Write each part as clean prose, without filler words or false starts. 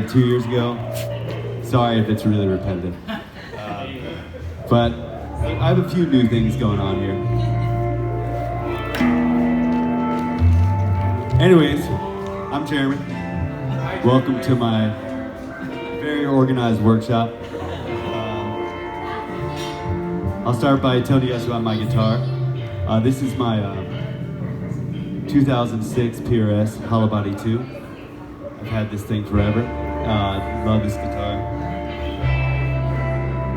2 years ago. Sorry if it's really repetitive. But I have a few new things going on here. Anyways, I'm Jeremy. Welcome to my very organized workshop. I'll start by telling you guys about my guitar. This is my 2006 PRS Hollow Body 2. I've had this thing forever. Love this guitar.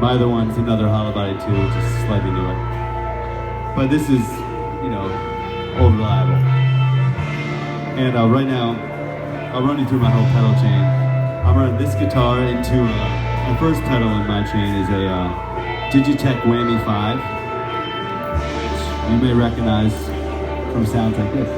My other one's another Hollow Body 2, just slightly newer. But this is, old reliable. And right now, I'll run you through my whole pedal chain. I'm running this guitar into my first pedal in my chain is a Digitech Whammy 5, which you may recognize from sounds like this.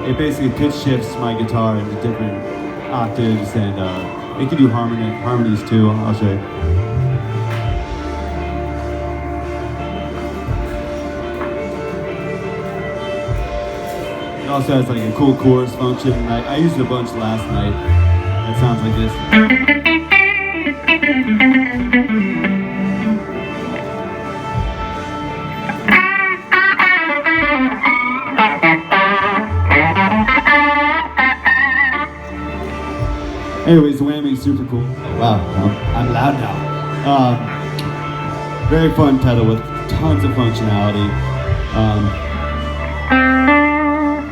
It basically pitch shifts my guitar into different octaves, and it can do harmonies too. I'll show you. It also has like a cool chorus function. I used it a bunch last night. It sounds like this. Anyways, the Whammy's super cool. Wow, I'm loud now. Very fun pedal with tons of functionality.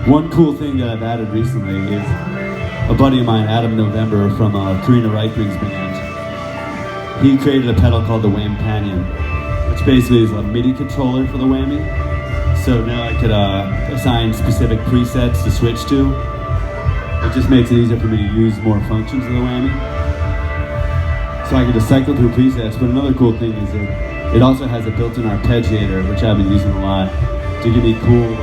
One cool thing that I've added recently is a buddy of mine, Adam November from Karina Reichman's band. He created a pedal called the Whampanion, which basically is a MIDI controller for the Whammy. So now I could assign specific presets to switch to. It just makes it easier for me to use more functions of the Whammy. So I can just cycle through presets, but another cool thing is that it also has a built-in arpeggiator, which I've been using a lot, to give me cool,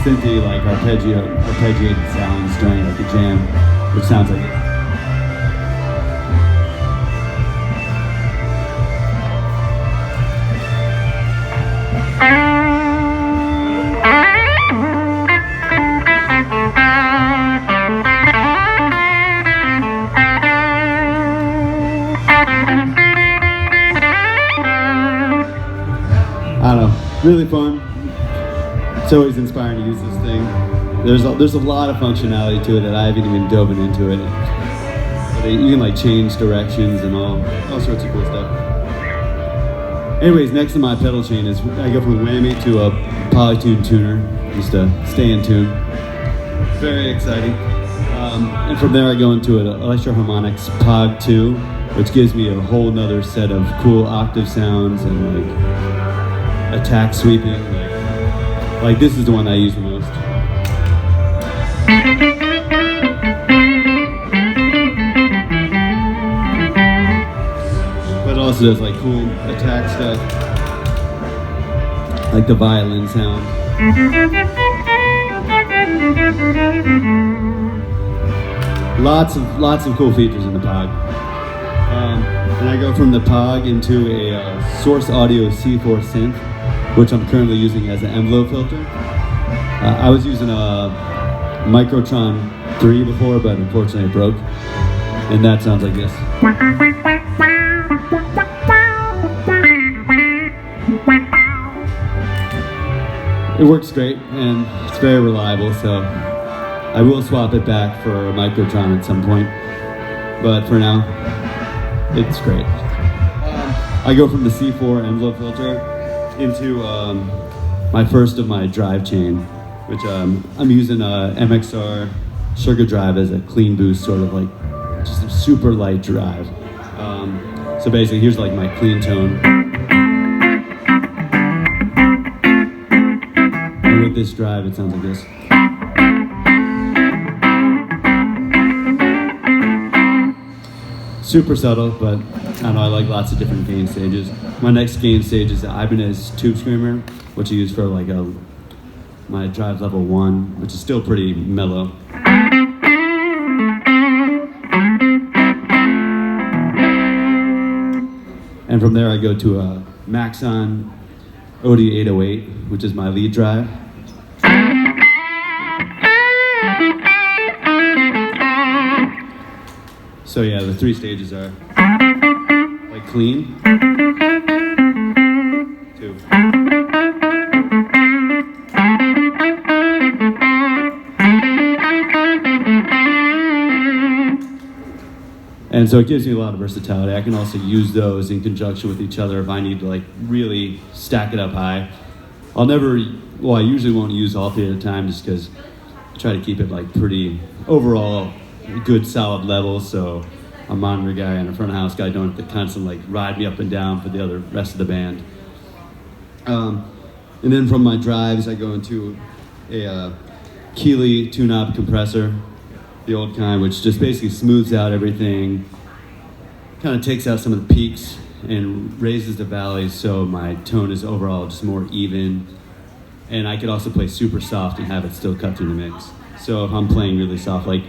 synthy, arpeggiated sounds during a jam, which sounds like this. I don't know, really fun. It's always inspiring to use this thing. There's a lot of functionality to it that I haven't even dove into it. But you can change directions and all sorts of cool stuff. Anyways, next to my pedal chain is I go from Whammy to a Polytune tuner, just to stay in tune. Very exciting. And from there I go into an Electro Harmonix Pog 2, which gives me a whole nother set of cool octave sounds and attack sweeping. This is the one I use the most. But it also does cool attack stuff, like the violin sound. Lots of cool features in the Pog. And I go from the Pog into a Source Audio C4 synth, which I'm currently using as an envelope filter. I was using a Microtron 3 before, but unfortunately it broke. And that sounds like this. It works great, and it's very reliable, so I will swap it back for a Microtron at some point. But for now, it's great. I go from the C4 envelope filter into my first of my drive chain, which I'm using a MXR Sugar Drive as a clean boost, sort of just a super light drive. So basically, here's my clean tone. And with this drive, it sounds like this. Super subtle, but I don't know, I like lots of different gain stages. My next gain stage is the Ibanez Tube Screamer, which I use for my drive level 1, which is still pretty mellow. And from there I go to a Maxon OD808, which is my lead drive. So yeah, the 3 stages are like clean, 2, and so it gives me a lot of versatility. I can also use those in conjunction with each other if I need to like really stack it up high. I usually won't use all 3 at a time just because I try to keep it like pretty overall good solid level, so a monitor guy and a front of house guy don't have to constantly like ride me up and down for the rest of the band. And then from my drives I go into a Keeley two-knob compressor, the old kind, which just basically smooths out everything, kind of takes out some of the peaks and raises the valleys so my tone is overall just more even. And I could also play super soft and have it still cut through the mix. So if I'm playing really soft, like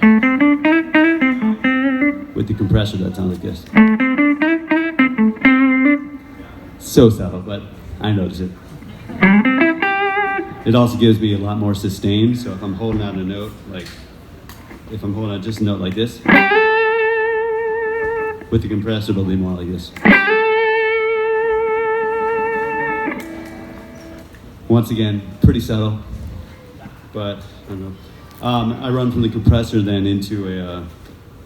with the compressor, that sounds like this. So subtle, but I notice it. It also gives me a lot more sustain, so if I'm holding out a note, like if I'm holding out just a note like this, with the compressor it'll be more like this. Once again, pretty subtle, but I don't know. I run from the compressor then into a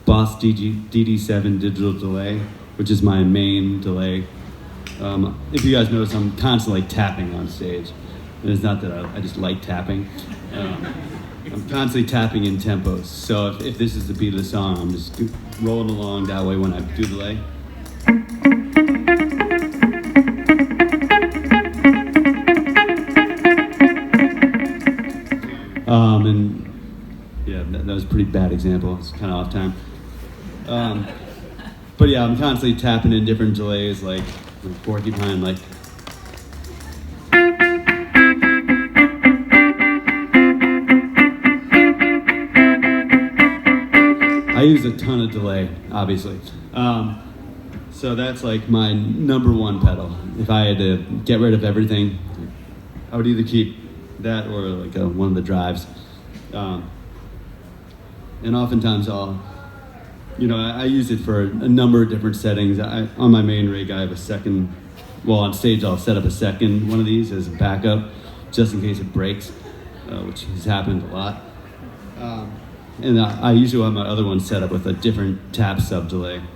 Boss DD7 digital delay, which is my main delay. If you guys notice, I'm constantly tapping on stage. And it's not that I just like tapping. I'm constantly tapping in tempos. So if this is the beat of the song, I'm just rolling along that way when I do delay. And yeah, that was a pretty bad example. It's kind of off time. But yeah, I'm constantly tapping in different delays, like porcupine, like. I use a ton of delay, obviously. So that's like my #1 pedal. If I had to get rid of everything, I would either keep that or like one of the drives. And oftentimes I use it for a number of different settings. On my main rig, I have a second, on stage I'll set up a second one of these as a backup, just in case it breaks, which has happened a lot. And I usually have my other one set up with a different tap subdivision.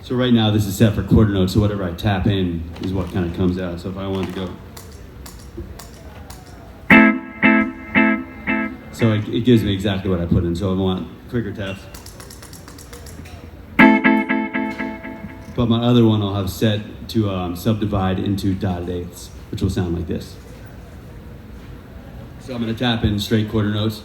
So right now this is set for quarter notes, so whatever I tap in is what kind of comes out. So if I wanted to go, so it gives me exactly what I put in. So if I want quicker taps. But my other one I'll have set to subdivide into dotted eighths, which will sound like this. So I'm going to tap in straight quarter notes.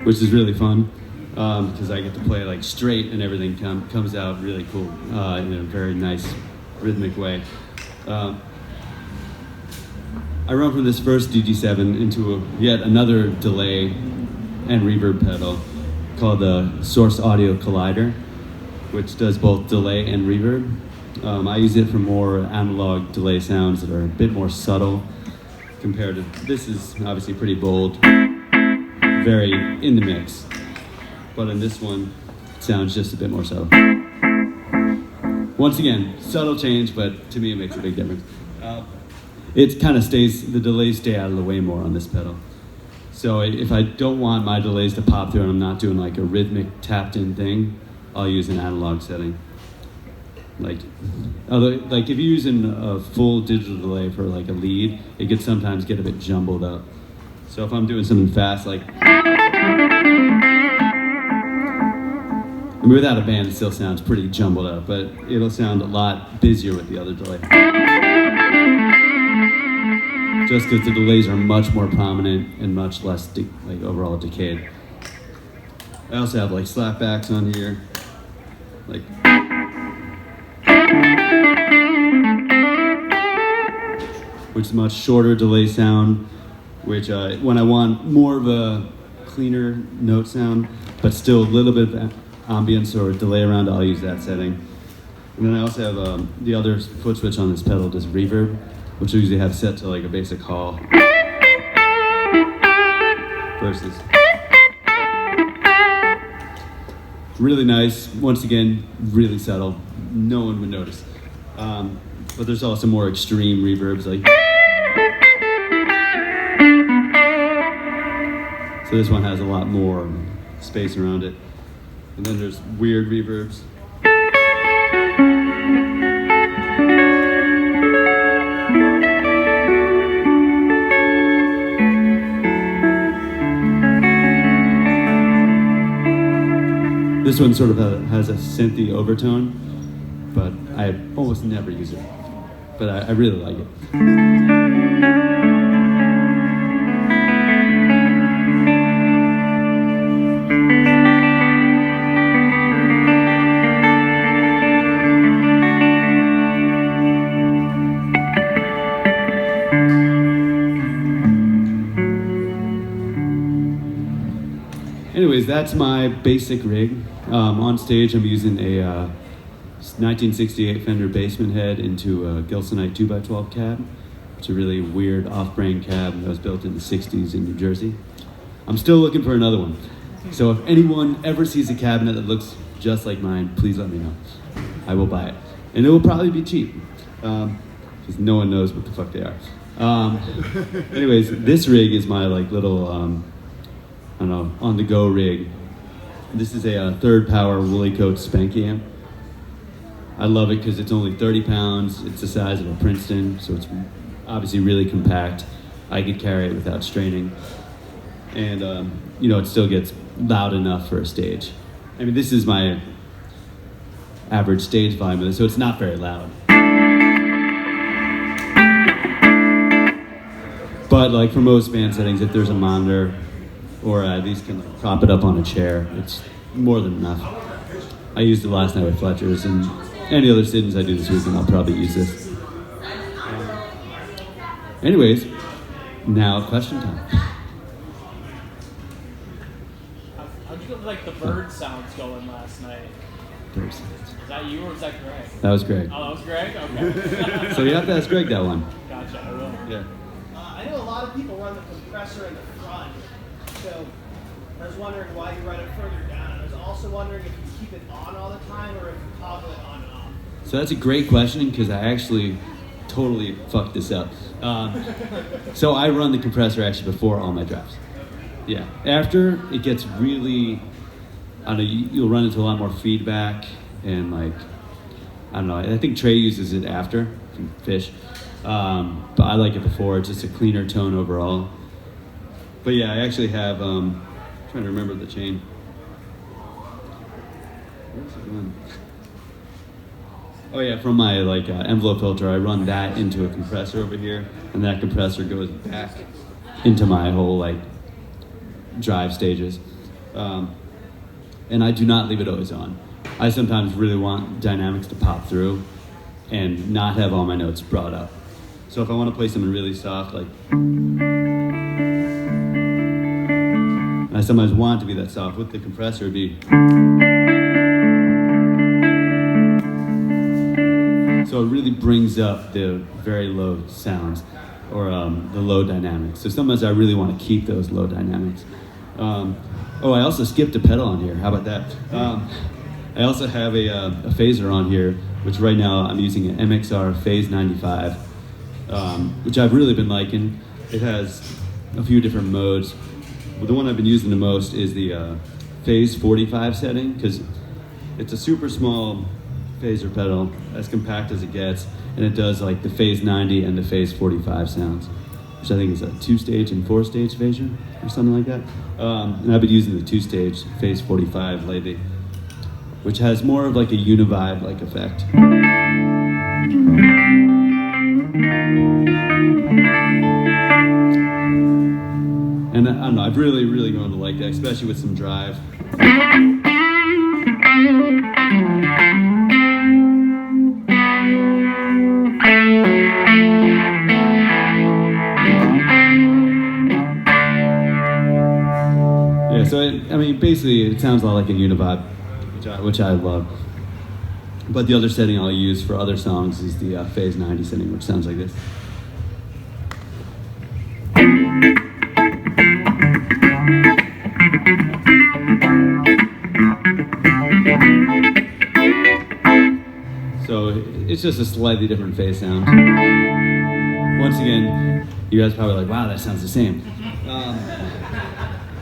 Which is really fun because I get to play like straight and everything comes out really cool in a very nice rhythmic way. I run from this first DG7 into yet another delay and reverb pedal called the Source Audio Collider, which does both delay and reverb. I use it for more analog delay sounds that are a bit more subtle compared to, this is obviously pretty bold, very in the mix, but in this one it sounds just a bit more subtle. Once again, subtle change, but to me it makes a big difference. It kind of the delays stay out of the way more on this pedal. So if I don't want my delays to pop through and I'm not doing like a rhythmic tapped in thing, I'll use an analog setting. Like if you're using a full digital delay for like a lead, it could sometimes get a bit jumbled up. So if I'm doing something fast, like, without a band, it still sounds pretty jumbled up, but it'll sound a lot busier with the other delay. Just because the delays are much more prominent and much less overall decayed. I also have like slapbacks on here, like. which is a much shorter delay sound, which when I want more of a cleaner note sound, but still a little bit of ambience or delay around, I'll use that setting. And then I also have the other foot switch on this pedal does reverb, which I usually have set to like a basic call. Versus. Really nice, once again, really subtle. No one would notice. But there's also more extreme reverbs like. So this one has a lot more space around it. And then there's weird reverbs. This one sort of has a synthy overtone, but I almost never use it. But I really like it. Anyways, that's my basic rig. On stage, I'm using a 1968 Fender Basement head into a Gilsonite 2x12 cab. It's a really weird off-brand cab that was built in the 60s in New Jersey. I'm still looking for another one. So if anyone ever sees a cabinet that looks just like mine, please let me know. I will buy it. And it will probably be cheap, because no one knows what the fuck they are. Anyways, this rig is my like little, I don't know, on-the-go rig. This is a third power woolly coat Spanky amp. I love it because it's only 30 pounds. It's the size of a Princeton, so it's obviously really compact. I could carry it without straining. And, it still gets loud enough for a stage. I mean, this is my average stage volume, so it's not very loud. But like for most band settings, if there's a monitor, or at least can like prop it up on a chair, it's more than enough. I used it last night with Fletcher's, and any other sittings I do this weekend, I'll probably use this. Anyways, now question time. How'd you get like the bird sounds going last night? Bird sounds. Is that you or was that Greg? That was Greg. Oh, that was Greg? Okay. So you have to ask Greg that one. Gotcha, I will. Yeah. I know a lot of people run the compressor in the front, so I was wondering why you run it further down. I was also wondering if you keep it on all the time or if you toggle it on and off. So that's a great question because I actually totally fucked this up. So I run the compressor actually before all my drives. Yeah. After it gets really, I don't know, you'll run into a lot more feedback and like, I don't know, I think Trey uses it after from Fish. But I like it before. It's just a cleaner tone overall. But yeah, I actually have, trying to remember the chain. Where's it going? Oh yeah, from my envelope filter, I run that into a compressor over here, and that compressor goes back into my whole drive stages. And I do not leave it always on. I sometimes really want dynamics to pop through and not have all my notes brought up. So if I want to play something really soft, and I sometimes want it to be that soft, with the compressor it'd be. So it really brings up the very low sounds, or the low dynamics. So sometimes I really want to keep those low dynamics. I also skipped a pedal on here. How about that? I also have a phaser on here, which right now I'm using an MXR Phase 95, which I've really been liking. It has a few different modes. But the one I've been using the most is the Phase 45 setting, because it's a super small phaser pedal, as compact as it gets, and it does like the Phase 90 and the Phase 45 sounds, which I think is a 2-stage and 4-stage phaser, or something like that. And I've been using the 2-stage Phase 45 lately, which has more of like a univibe-like effect. And I don't know, I've really, really grown to like that, especially with some drive. mean, basically, it sounds a lot like a univibe, which I love. But the other setting I'll use for other songs is the Phase 90 setting, which sounds like this. So it's just a slightly different phase sound. Once again, you guys probably like, wow, that sounds the same.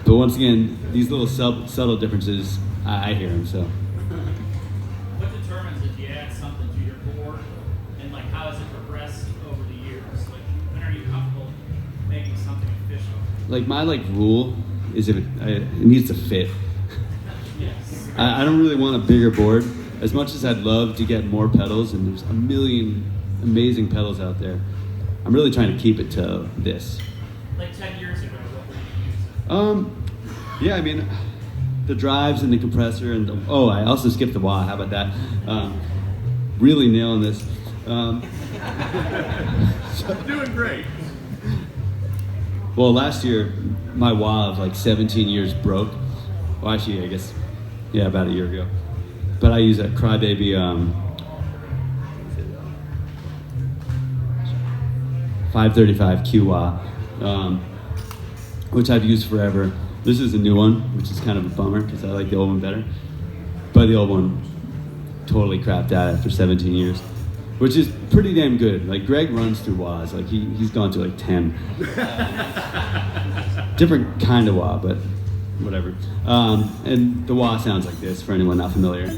But once again, these little subtle differences, I hear them, so. What determines if you add something to your board, and like how has it progressed over the years? Like when are you comfortable making something official? Like my rule is if it needs to fit. Yes. I don't really want a bigger board. As much as I'd love to get more pedals, and there's a million amazing pedals out there, I'm really trying to keep it to this. Like 10 years ago, what were you using? Yeah, I mean, the drives and the compressor and I also skipped the wah. How about that? Really nailing this. Doing great. Well, last year my wah of 17 years broke. Well, actually, I guess, yeah, about a year ago. But I use a Crybaby 535 Q wah, which I've used forever. This is a new one, which is kind of a bummer because I like the old one better. But the old one totally crapped out after 17 years, which is pretty damn good. Like Greg runs through wahs, he's gone through 10. Different kind of wah, but whatever. And the wah sounds like this for anyone not familiar.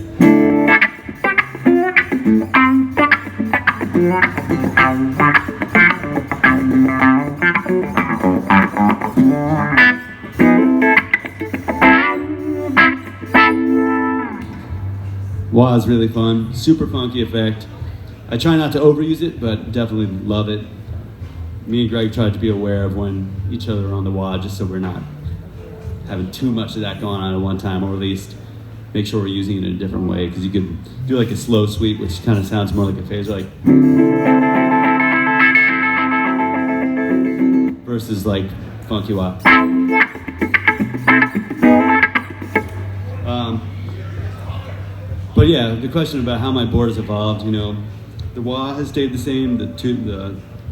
Wah is really fun, super funky effect. I try not to overuse it, but definitely love it. Me and Greg tried to be aware of when each other are on the wah, just so we're not having too much of that going on at one time, or at least make sure we're using it in a different way, because you could do a slow sweep, which kind of sounds more like a phaser, versus funky wah. But yeah, the question about how my board has evolved, the wah has stayed the same, the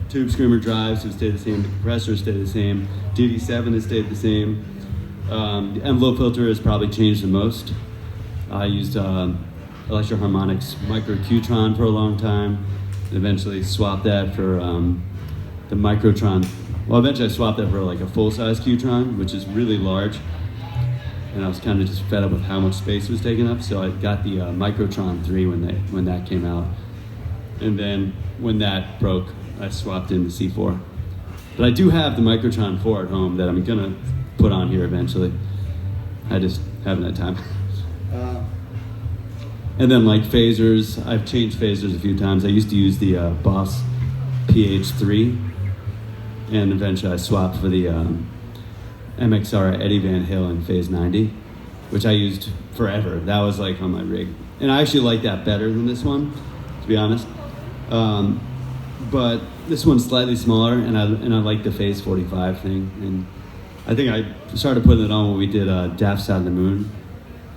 tube screamer drives have stayed the same, the compressor has stayed the same, DD7 has stayed the same. The envelope filter has probably changed the most. I used Electro Harmonix Micro Qtron for a long time, and eventually swapped that for the Microtron. Well, eventually I swapped that for a full-size Qtron, which is really large. And I was kind of just fed up with how much space was taken up, so I got the Microtron 3 when that came out. And then when that broke, I swapped in the C4. But I do have the Microtron 4 at home that I'm gonna put on here eventually. I just haven't had time. And then phasers, I've changed phasers a few times. I used to use the Boss PH3, and eventually I swapped for the MXR Eddie Van Halen Phase 90, which I used forever. That was on my rig. And I actually like that better than this one, to be honest. But this one's slightly smaller, and I like the Phase 45 thing. And I think I started putting it on when we did Daft Side of the Moon,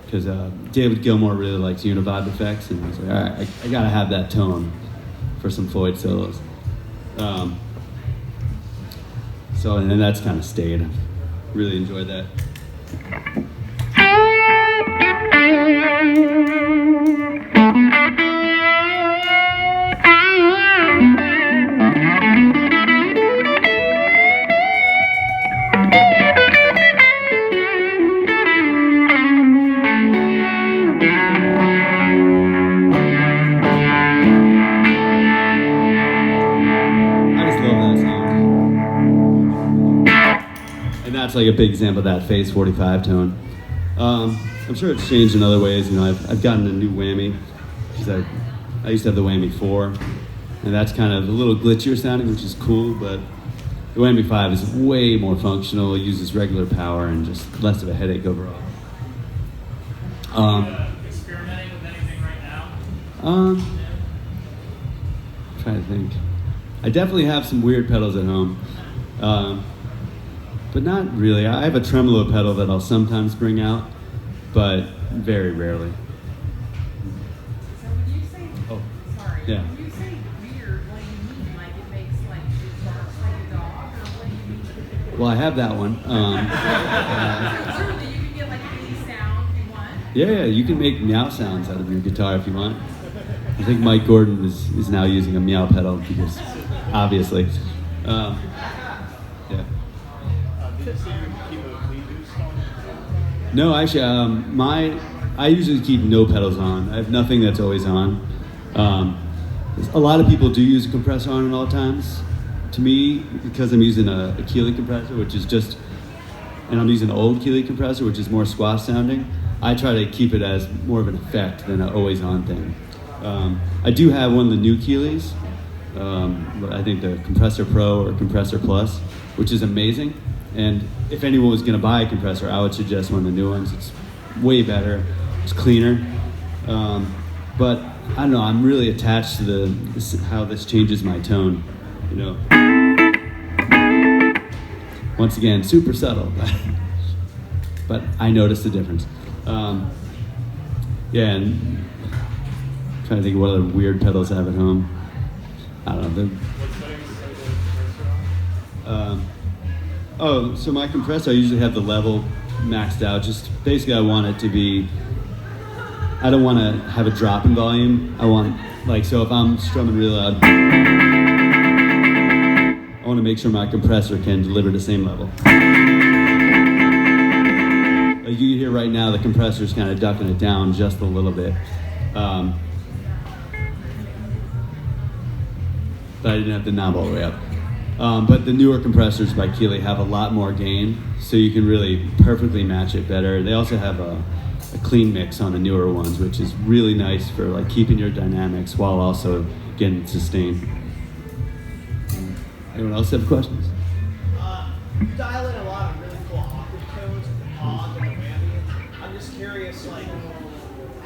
because David Gilmour really likes univibe effects, and I was like, all right, I gotta have that tone for some Floyd solos. And that's kind of stayed. Really enjoyed that. That's a big example of that Phase 45 tone. I'm sure it's changed in other ways. I've gotten a new whammy, because I used to have the whammy 4, and that's kind of a little glitchier sounding, which is cool, but the whammy 5 is way more functional, uses regular power, and just less of a headache overall. Experimenting with anything right now? I'm trying to think. I definitely have some weird pedals at home. but not really. I have a tremolo pedal that I'll sometimes bring out, but very rarely. So when you say, Oh, sorry, yeah. when you say weird, what do you mean? Like it makes like it barks like a dog, or what do you mean? Well, I have that one. So truly, you can get like any sound you want. Yeah, you can make meow sounds out of your guitar if you want. I think Mike Gordon is now using a meow pedal because, obviously. Yeah. Did you say you keep a clean juice on? No, actually, I usually keep no pedals on. I have nothing that's always on. A lot of people do use a compressor on at all times. To me, because I'm using a Keeley compressor, which is just, and I'm using an old Keeley compressor, which is more squash sounding, I try to keep it as more of an effect than an always on thing. I do have one of the new Keeleys, I think the Compressor Pro or Compressor Plus, which is amazing. And if anyone was going to buy a compressor, I would suggest one of the new ones. It's way better, it's cleaner. But I don't know, I'm really attached to how this changes my tone. You know, once again, super subtle, but I noticed the difference. Yeah, and I'm trying to think of what other weird pedals I have at home. I don't know. What settings are the compressor on? Oh, so my compressor, I usually have the level maxed out. Just basically, I want it to be. I don't want to have a drop in volume. I want, like, so if I'm strumming really loud, I want to make sure my compressor can deliver the same level. Like you can hear right now, the compressor's kind of ducking it down just a little bit. But I didn't have the knob all the way up. But the newer compressors by Keeley have a lot more gain, so you can really perfectly match it better. They also have a clean mix on the newer ones, which is really nice for like keeping your dynamics while also getting sustain. Anyone else have questions? You dial in a lot of really cool octave tones, like the Pong and the whammy. I'm just curious, like,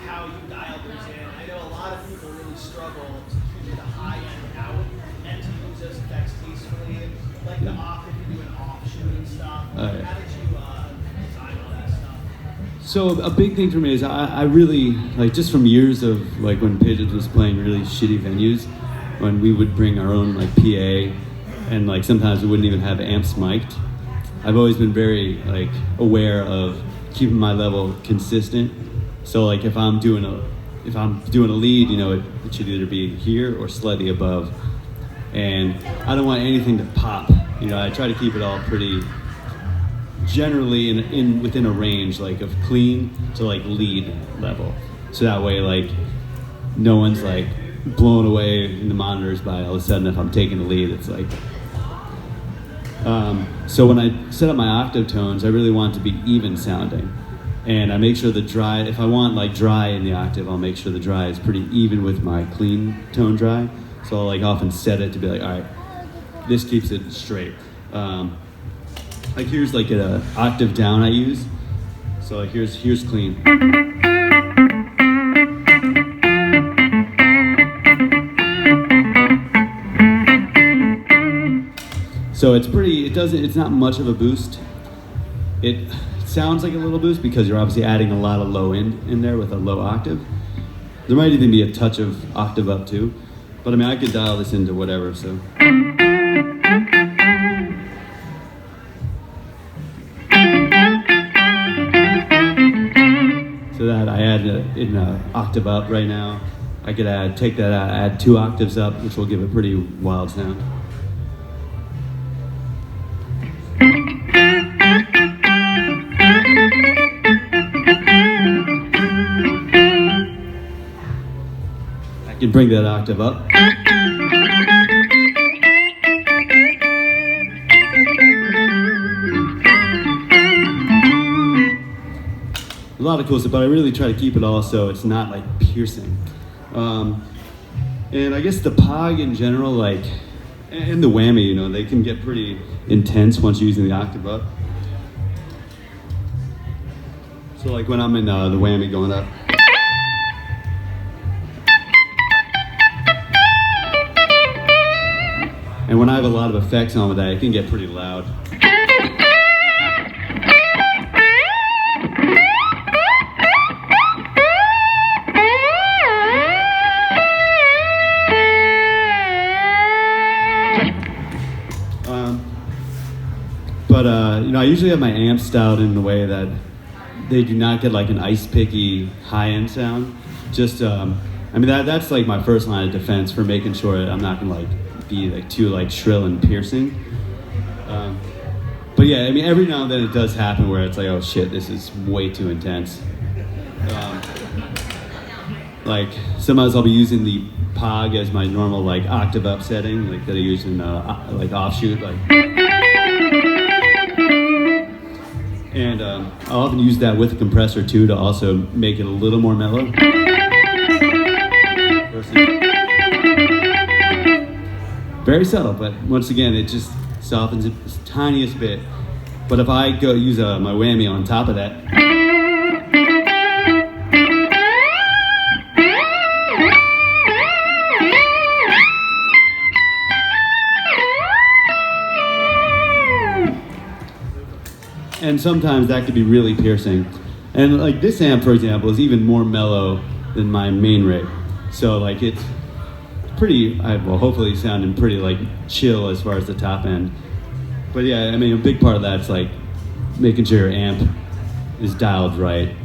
how you dial those in. I know a lot of people really struggle to keep the high end out and to use those effects tastefully. Like the octave, you do an offshoot and stuff. Oh, yeah. How did you design all that stuff? So a big thing for me is I really, like, just from years of like when Pigeons was playing really shitty venues, when we would bring our own like PA, and like sometimes we wouldn't even have amps mic'd. I've always been very like aware of keeping my level consistent. So like if I'm doing a lead, you know, it should either be here or slightly above. And I don't want anything to pop. You know, I try to keep it all pretty generally within a range like of clean to like lead level. So that way like no one's like blown away in the monitors by all of a sudden if I'm taking the lead. It's like so when I set up my octave tones, I really want it to be even sounding, and I make sure the dry, if I want like dry in the octave, I'll make sure the dry is pretty even with my clean tone dry. So I'll like often set it to be like, all right, this keeps it straight. Like here's like an octave down I use. So like here's clean. So it's not much of a boost. It sounds like a little boost because you're obviously adding a lot of low end in there with a low octave. There might even be a touch of octave up too. But I mean, I could dial this into whatever, so. So that I add in an octave up right now. I could take that out, add 2 octaves up, which will give a pretty wild sound. I can bring that octave up. A lot of cool stuff, but I really try to keep it all so it's not like piercing. And I guess the Pog in general, like, and the whammy, you know, they can get pretty intense once you're using the octave up. So like when I'm in the whammy going up. And when I have a lot of effects on with that, it can get pretty loud. No, I usually have my amps styled in a way that they do not get like an ice picky high-end sound. Just, I mean, that's like my first line of defense for making sure that I'm not gonna like be like too like shrill and piercing. But yeah, I mean, every now and then it does happen where it's like, oh shit, this is way too intense. Like sometimes I'll be using the Pog as my normal like octave up setting, like that I use in like offshoot, like. And I'll often use that with a compressor too to also make it a little more mellow. Very subtle, but once again, it just softens it the tiniest bit. But if I go use my whammy on top of that, and sometimes that could be really piercing. And like this amp, for example, is even more mellow than my main rig. So like it's pretty, well, hopefully sounding pretty like chill as far as the top end. But yeah, I mean, a big part of that's like making sure your amp is dialed right.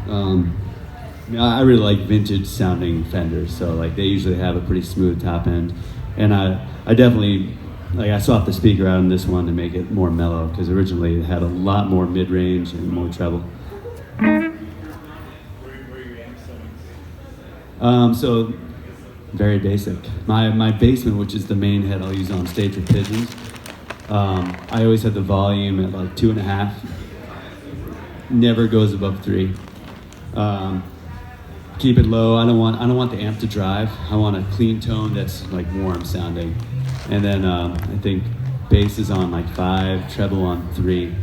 I really like vintage sounding Fenders, so like they usually have a pretty smooth top end. And I definitely, like I swapped the speaker out on this one to make it more mellow, because originally it had a lot more mid-range and more treble. Where are your amp settings? So very basic. My basement, which is the main head I'll use on stage with Pigeons, I always have the volume at like 2.5. Never goes above 3. Keep it low. I don't want the amp to drive. I want a clean tone that's like warm sounding. And then I think bass is on like 5, treble on 3,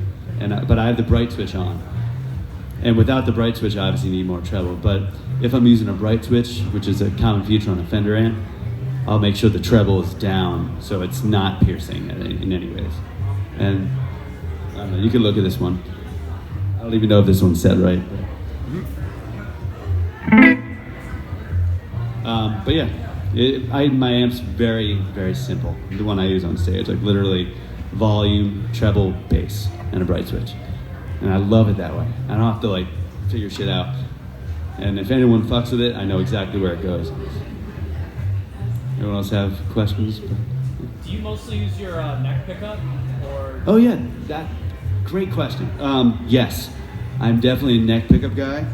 but I have the bright switch on. And without the bright switch, I obviously need more treble. But if I'm using a bright switch, which is a common feature on a Fender amp, I'll make sure the treble is down so it's not piercing in any ways. And I don't know, you can look at this one. I don't even know if this one's set right. But yeah, my amp's very, very simple. The one I use on stage, like literally volume, treble, bass, and a bright switch. And I love it that way. I don't have to like figure shit out. And if anyone fucks with it, I know exactly where it goes. Everyone else have questions? Do you mostly use your neck pickup, or? Oh yeah, great question. Yes, I'm definitely a neck pickup guy.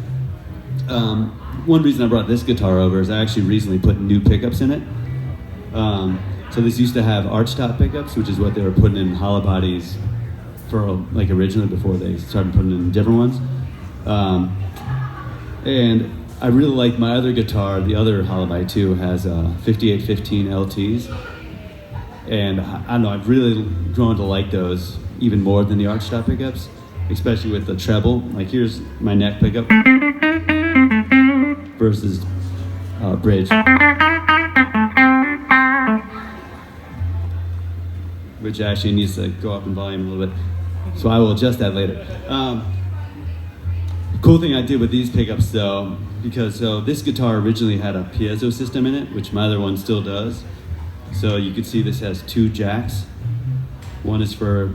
One reason I brought this guitar over is I actually recently put new pickups in it. So this used to have archtop pickups, which is what they were putting in hollow bodies for like originally before they started putting in different ones. And I really like my other guitar, the other hollow body too, has 5815 LTs. And I don't know, I've really grown to like those even more than the archtop pickups, especially with the treble. Like here's my neck pickup versus bridge, which actually needs to go up in volume a little bit. So I will adjust that later. Cool thing I did with these pickups though, because this guitar originally had a piezo system in it, which my other one still does. So you can see this has 2 jacks. One is for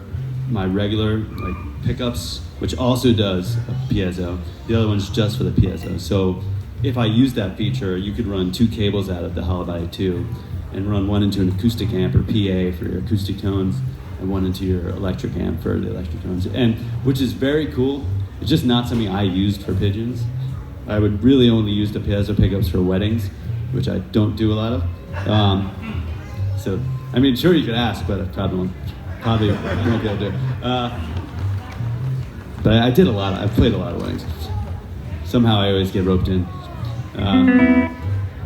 my regular like pickups, which also does a piezo. The other one's just for the piezo. So if I use that feature, you could run 2 cables out of the hollow body 2 and run one into an acoustic amp or PA for your acoustic tones and one into your electric amp for the electric tones, and which is very cool. It's just not something I used for Pigeons. I would really only use the piezo pickups for weddings, which I don't do a lot of. So, I mean, sure you could ask, but I probably won't be able to do it. But I did I played a lot of weddings. Somehow I always get roped in.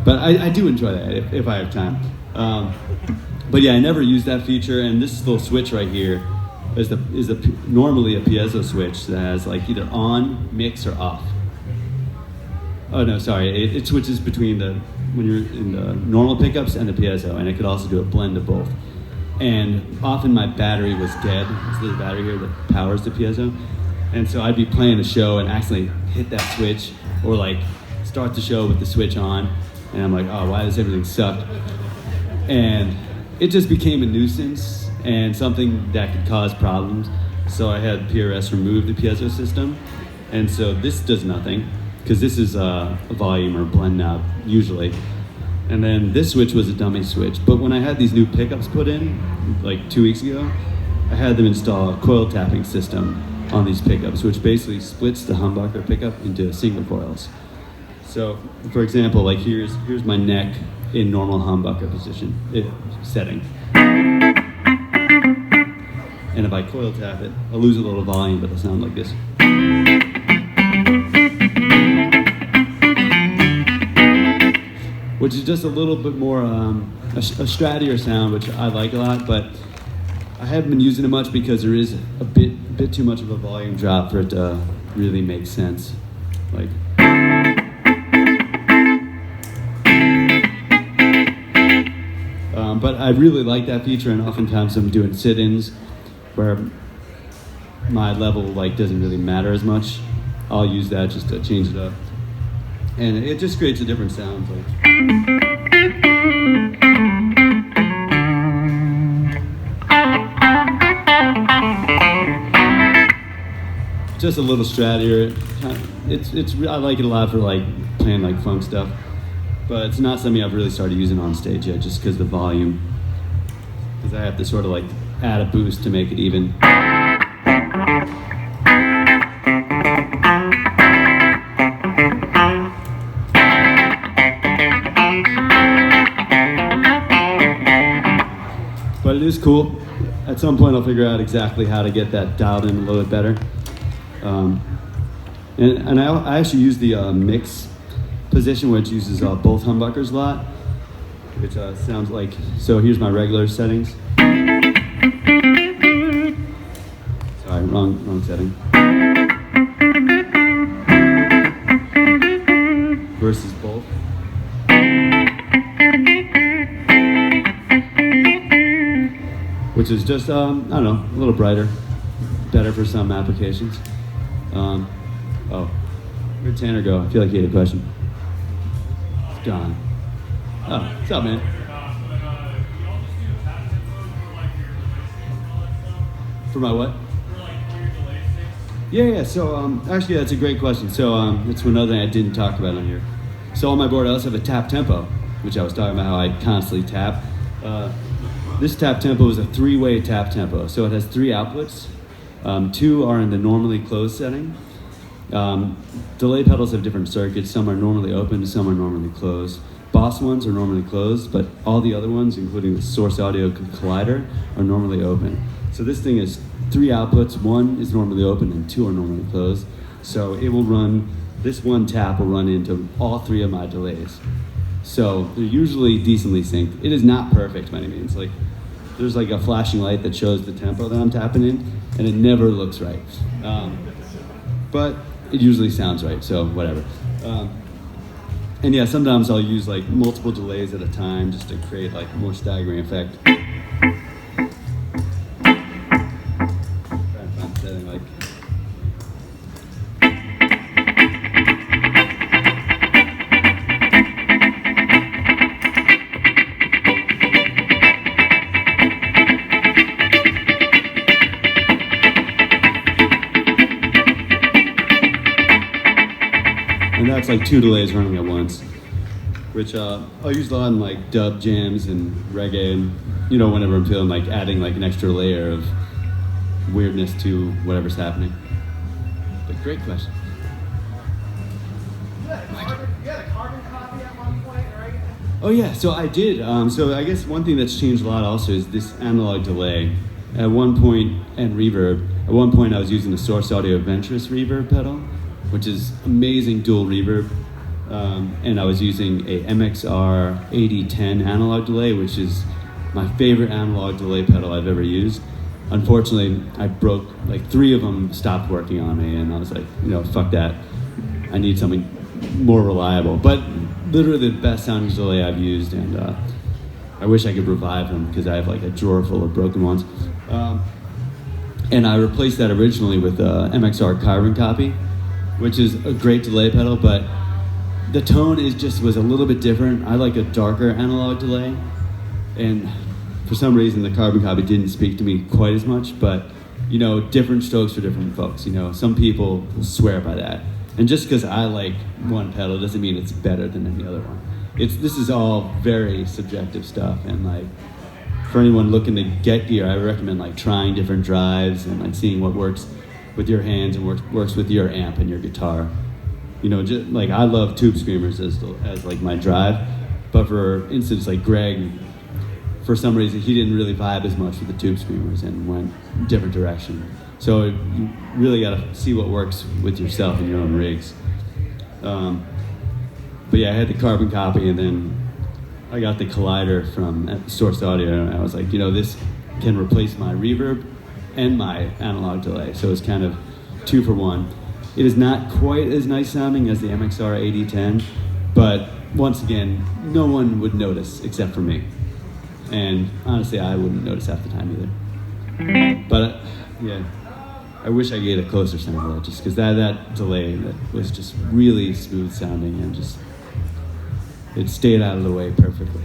But I do enjoy that if I have time. But yeah, I never use that feature, and this little switch right here is normally a piezo switch that has like either on, mix, or off. Oh no, sorry, it switches between when you're in the normal pickups and the piezo, and it could also do a blend of both. And often my battery was dead. It's the battery here that powers the piezo. And so I'd be playing a show and accidentally hit that switch, or like start the show with the switch on, and I'm like, oh, why does everything suck? And it just became a nuisance. and something that could cause problems. So I had PRS remove the piezo system, and so this does nothing, because this is a volume or blend knob, usually. And then this switch was a dummy switch. But when I had these new pickups put in, like 2 weeks ago, I had them install a coil tapping system on these pickups, which basically splits the humbucker pickup into single coils. So, for example, like here's my neck in normal humbucker position, setting. And if I coil tap it, I'll lose a little volume, but it'll sound like this. Which is just a little bit more a strattier sound, which I like a lot, but I haven't been using it much because there is a bit too much of a volume drop for it to really make sense. Like. But I really like that feature, and oftentimes I'm doing sit-ins where my level like doesn't really matter as much. I'll use that just to change it up, and it just creates a different sound. Like. Just a little strattier. I like it a lot for like playing like funk stuff. But it's not something I've really started using on stage yet, just because the volume. Because I have to sort of like add a boost to make it even. But it is cool. At some point I'll figure out exactly how to get that dialed in a little bit better. And I actually use the mix position, which uses both humbuckers a lot, which sounds like, so here's my regular settings. Sorry, wrong setting. Versus both. Which is just, I don't know, a little brighter, better for some applications. Oh, where'd Tanner go? I feel like he had a question. Gone. Oh, what's up, man? For my what? Yeah. So actually, that's a great question. So that's another thing I didn't talk about on here. So on my board, I also have a tap tempo, which I was talking about how I constantly tap. This tap tempo is a 3-way tap tempo. So it has 3 outputs. 2 are in the normally closed setting. Delay pedals have different circuits. Some are normally open, some are normally closed. Boss ones are normally closed, but all the other ones, including the source audio collider, are normally open. So this thing is 3 outputs. 1 is normally open and 2 are normally closed. So it will run, this one tap will run into all 3 of my delays. So they're usually decently synced. It is not perfect by any means. Like, there's like a flashing light that shows the tempo that I'm tapping in, and it never looks right. But it usually sounds right, so whatever. And yeah, sometimes I'll use like multiple delays at a time just to create like more staggering effect. Trying to find a setting like. And that's like 2 delays running at once, which I'll use a lot in like dub jams and reggae, and whenever I'm feeling like adding like an extra layer of weirdness to whatever's happening. But great question. You had a carbon copy at one point, right? Oh yeah, so I did. So I guess one thing that's changed a lot also is this analog delay. At one point, and reverb. At one point I was using the Source Audio Adventurous reverb pedal, which is amazing dual reverb. And I was using a MXR 8010 analog delay, which is my favorite analog delay pedal I've ever used. Unfortunately, I broke, like 3 of them stopped working on me, and I was like, fuck that. I need something more reliable. But literally the best sounding delay I've used, and I wish I could revive them because I have like a drawer full of broken ones. And I replaced that originally with a MXR carbon copy, which is a great delay pedal, but the tone was a little bit different. I like a darker analog delay, and for some reason the carbon copy didn't speak to me quite as much, but you know, different strokes for different folks. You know, some people will swear by that. And just because I like one pedal doesn't mean it's better than any other one. This is all very subjective stuff, and like for anyone looking to get gear, I recommend like trying different drives and like seeing what works with your hands and works with your amp and your guitar. You know, just like I love tube screamers as like my drive, but for instance, like Greg, for some reason he didn't really vibe as much with the tube screamers and went a different direction. So you really got to see what works with yourself and your own rigs. But yeah, I had the carbon copy, and then I got the collider from Source Audio, and I was like, you know, this can replace my reverb and my analog delay, so it's kind of 2 for 1. It is not quite as nice sounding as the MXR 8010, but once again, no one would notice except for me. And honestly, I wouldn't notice half the time either. But yeah, I wish I gave a closer sound to that, just because that delay that was just really smooth sounding, and just it stayed out of the way perfectly.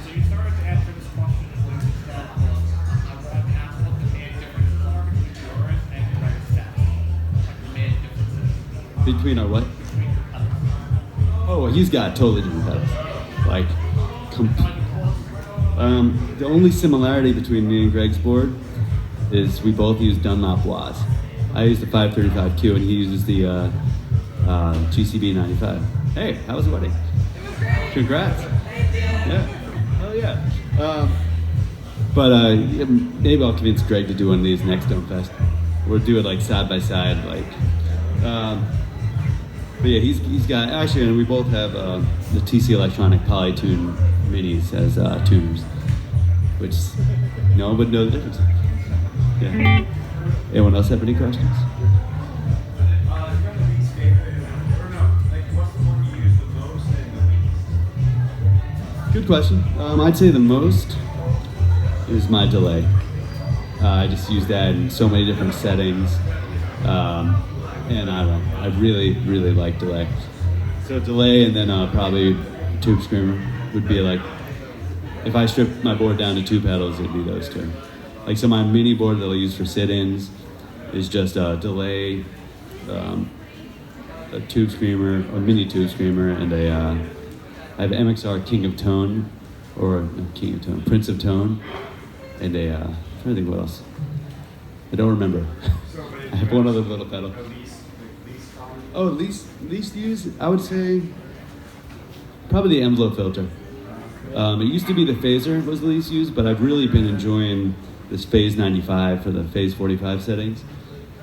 So you started to answer this question as we discussed. I want to ask what the main differences are between yours and your staff. Like the main differences. Between our what? Oh, well, he's got totally different pedals. Like, the only similarity between me and Greg's board is we both use Dunlop wahs. I use the 535Q, and he uses the GCB 95. Hey, how was the wedding? It was great. Congrats. Thank you. Yeah. Hell yeah. Yeah, maybe I'll convince Greg to do one of these next Domefest. We'll do it like side by side, like. But yeah, he's got, actually, and we both have the TC Electronic Polytune minis as tuners, which no one would know the difference. Yeah. Anyone else have any questions? Good question. I'd say the most is my delay. I just use that in so many different settings. And I don't know, I really, really like delay. So delay, and then probably tube screamer would be like, if I stripped my board down to 2 pedals, it'd be those 2. Like, so my mini board that I use for sit-ins is just a delay, a tube screamer, a mini tube screamer, and I have MXR King of Tone, or not King of Tone, Prince of Tone, and I'm trying to think what else. I don't remember. I have one other little pedal. Oh, least used, I would say probably the envelope filter. It used to be the phaser was the least used, but I've really been enjoying this phase 95 for the phase 45 settings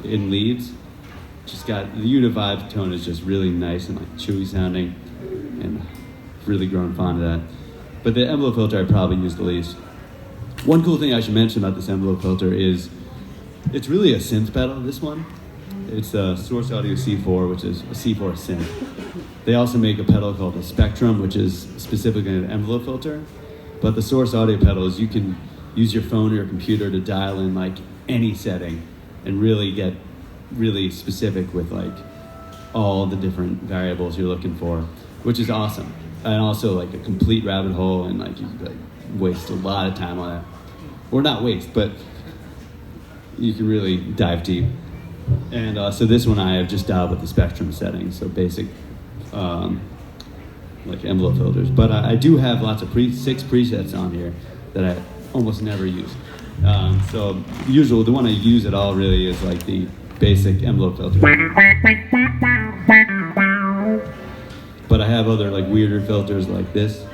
in leads. Just got the Univibe tone is just really nice and like chewy sounding, and really grown fond of that. But the envelope filter I probably use the least. One cool thing I should mention about this envelope filter is it's really a synth pedal, this one. It's a Source Audio C4, which is a C4 synth. They also make a pedal called the Spectrum, which is specifically an envelope filter. But the Source Audio pedals, you can use your phone or your computer to dial in like any setting and really get really specific with like all the different variables you're looking for, which is awesome. And also like a complete rabbit hole, and like you could like waste a lot of time on that. Or not waste, but you can really dive deep. And so this one I have just dialed with the Spectrum settings, so basic like envelope filters. But I do have lots of 6 presets on here that I almost never use. So the one I use at all really is like the basic envelope filter. But I have other like weirder filters like this.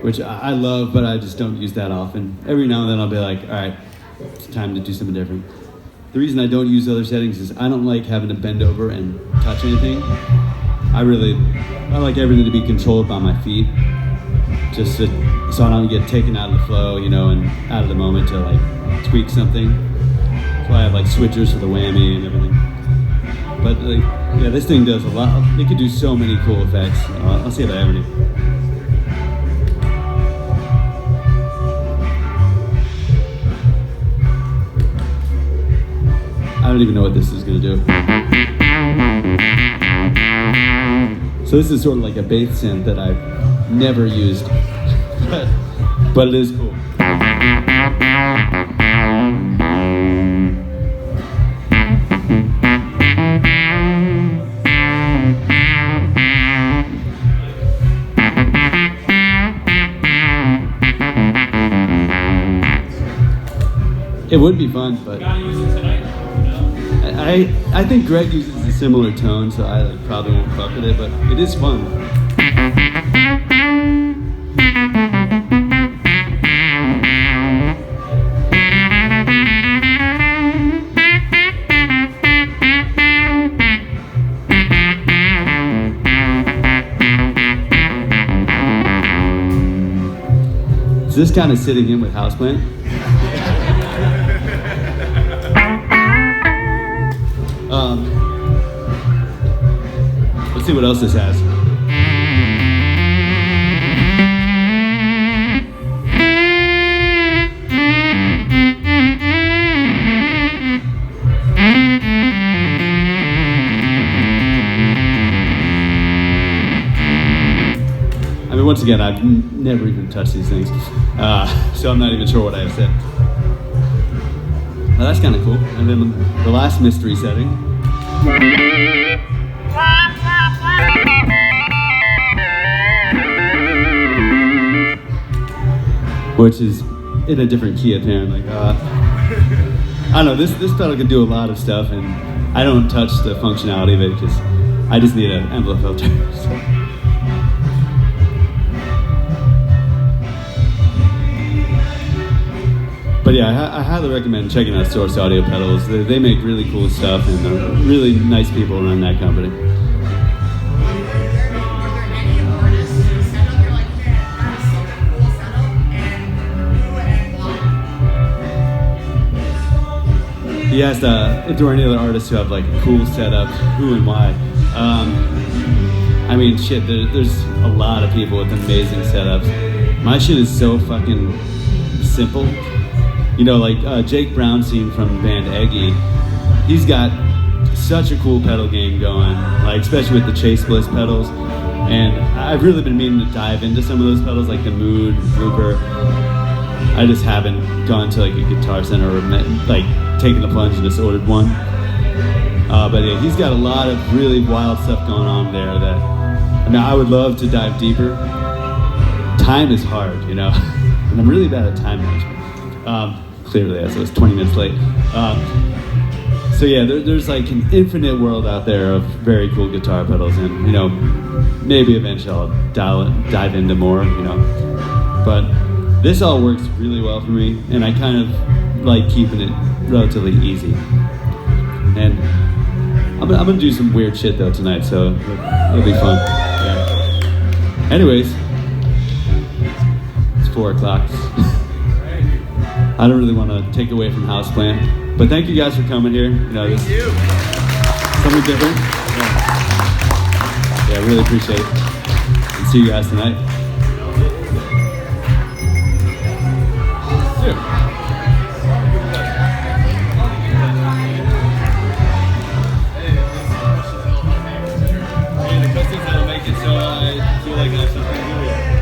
Which I love, but I just don't use that often. Every now and then I'll be like, all right, it's time to do something different. The reason I don't use other settings is I don't like having to bend over and touch anything. I like everything to be controlled by my feet, just so I don't get taken out of the flow, you know, and out of the moment to like tweak something. That's why I have like switchers for the whammy and everything. But like, yeah, this thing does a lot. It could do so many cool effects. I'll see if I have any. I don't don't even know what this is gonna do. So this is sort of like a bass synth that I've never used, but it is cool. It would be fun, but Gotta use it tonight, you know? I think Greg uses a similar tone, so I like, probably won't fuck with it, but it is fun. Is this kind of sitting in with Houseplant? Let's see what else this has. I mean, once again, I've never even touched these things, so I'm not even sure what I have said. Well, that's kind of cool. And then the last mystery setting. Which is in a different key apparently. I don't know, this pedal can do a lot of stuff, and I don't touch the functionality of it because I just need an envelope filter. But yeah, I highly recommend checking out Source Audio Pedals. They make really cool stuff, and they're really nice people run that company. He asked if there were any other artists who have like a cool setup, who and why. I mean, shit, there's a lot of people with amazing setups. My shit is so fucking simple. You know, like Jake Brownstein from the band Eggy, he's got such a cool pedal game going, like especially with the Chase Bliss pedals. And I've really been meaning to dive into some of those pedals, like the Mood, Looper. I just haven't gone to like a Guitar Center or like taken the plunge and just ordered one. But yeah, he's got a lot of really wild stuff going on there that, I mean, I would love to dive deeper. Time is hard, you know, and I'm really bad at time management. Clearly, I was 20 minutes late. So yeah, there's like an infinite world out there of very cool guitar pedals, and you know, maybe eventually I'll dive into more, you know. But this all works really well for me, and I kind of like keeping it relatively easy. And I'm gonna do some weird shit though tonight, so it'll be fun. Yeah. Anyways, it's 4 o'clock. I don't really want to take away from Houseplant, but thank you guys for coming here. You know, this is something different. Yeah, I really appreciate it. And see you guys tonight. The customs that'll make it so I feel like I have something to do with it.